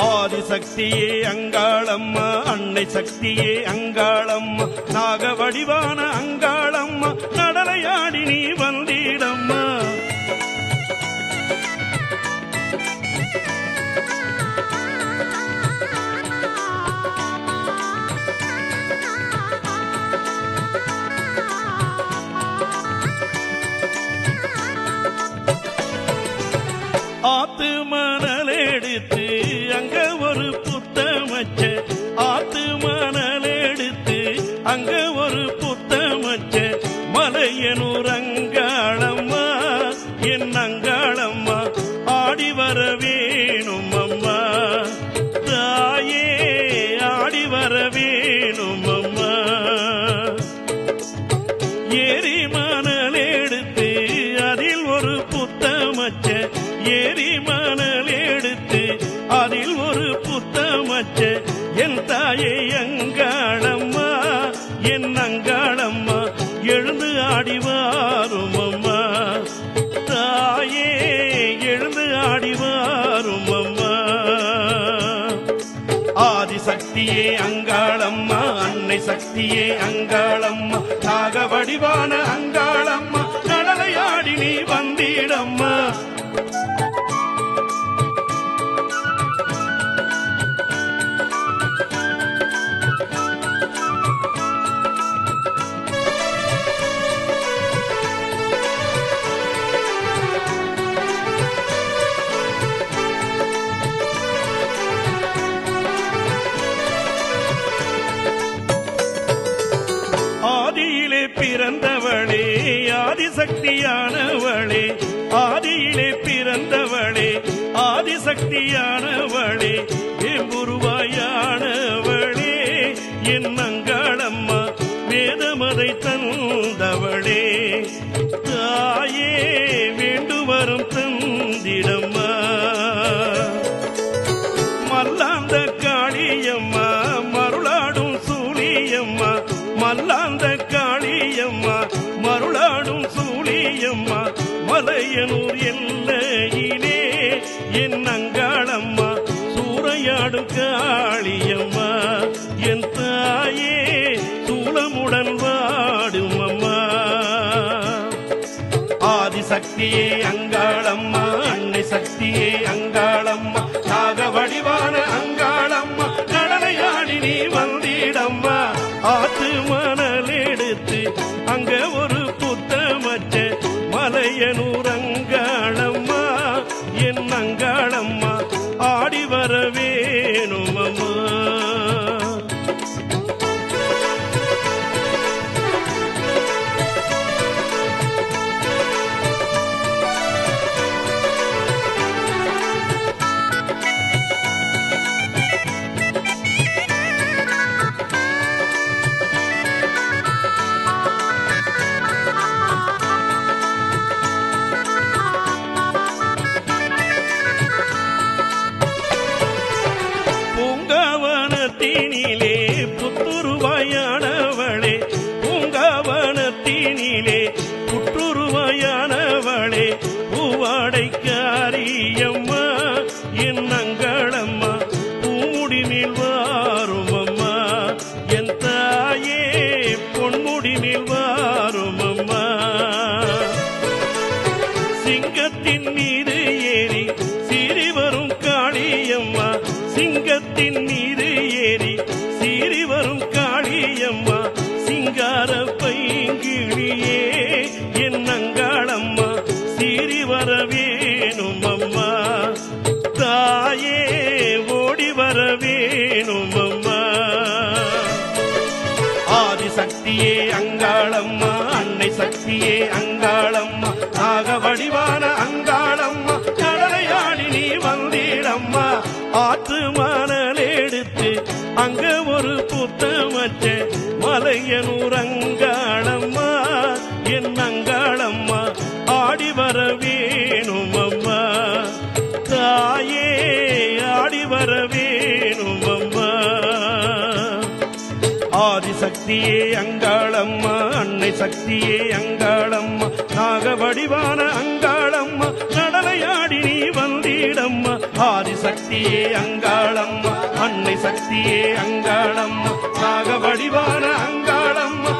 ஆதிசக்தியே அங்காளம்மா, அன்னை சக்தியே அங்காளம்மா, நாக வடிவான அங்காளம்மா, நடலையாடி நீ வந்திடம்மா. ஆத்து மணல் எடுத்து அங்க ஒரு புத்தமச்ச, ஆத்து மணல் எடுத்து அங்க ஒரு புத்தமச்ச, மலையனூர் அங்காளம்மா என் அங்காளம்மா, ஆடி வர வேணும் அம்மா தாயே, ஆடி வர வேணும் அம்மா. ஏரி மணல் எடுத்து அதில் ஒரு புத்தமச்ச, ஏரி மணல் எடுத்து அதில் ஒரு புத்தமச்ச, என் தாயே அங்காளம்மா என் அங்காளம்மா, எழுந்து ஆடிவாரும் அம்மா தாயே, எழுந்து ஆடிவாரும் அம்மா. ஆதிசக்தியே அங்காளம்மா, அன்னை சக்தியே அங்காளம்மா, நாக வடிவான அங்காளம்மா, நடலையாடி நீ வந்திடம்மா. ஆதியிலே பிறந்தவளே ஆதிசக்தியானவளே, ஆதியிலே பிறந்தவளே ஆதிசக்தியானவளே, வேம்புருவாயானவளே என் அங்காளம்மா, வேதமதை தந்தவளே தாயே, வேண்டுவரும் தந்திடம்மா. மல்லாந்த காளியம்மா, மருளாடும் சூழியம்மா, மல்லாந்த காளியம்மா, மருளாடும் சூழியம்மா, மலையனூர் எல்லையிலே என் அங்காளம்மா, சூறையாடும் காளியம்மா என் தாயே, சூளமுடன் வாடும் அம்மா. ஆதிசக்தியே அங்காளம்மா, அன்னை சக்தியே அங்காளம்மா, நாக வடிவான அங்காளம்மா, நடலையாடி நீ வந்திடம்மா. ஆத்து மணல் எடுத்து அங்க ஒரு புத்தமச்ச, மலையனூர் அங்காளம்மா என் அங்காளம்மா, ஆடி வர வேணும் அம்மா. பூங்காவனத்தினிலே புத்துருவாயானவளே, பூங்காவனத்தினிலே புற்றுருவாயானவளே, பூவாடைக்காரியம்மா என் அங்காளம்மா, பூமுடி மேல் வாரும் அம்மா என் தாயே, பொன்முடி மேல் வாரும் அம்மா. சிங்கத்தின் மீது ஏறி சீறி வரும் காளியம்மா, சிங்கத்தின் மீது ஏறி சீறி வரும் காளியம்மா, சிங்கார பைங்கிழியே என் அங்காளம்மா, சீறி வர வேணும் அம்மா தாயே, ஓடி வர வேணும் அம்மா. ஆதிசக்தியே அங்காளம்மா, அன்னை சக்தியே அங்காளம்மா, நாக வடிவான அங்காளம்மா, கடலையாடி நீ வந்திடம்மா. ஆத்து மணல் எடுத்து அங்க ஒரு புத்தமச்ச, மலையனூர் அங்காளம்மா என் அங்காளம்மா, ஆடி வர வேணும் அம்மா. சக்தியே அங்காளம்மா அன்னை சக்தியே அங்காளம்மா நாக வடிவான அங்காளம்மா நடனையாடி நீ வந்திடம்மா ஆதி சக்தியே அங்காளம்மா அன்னை சக்தியே அங்காளம்மா நாக வடிவான அங்காளம்மா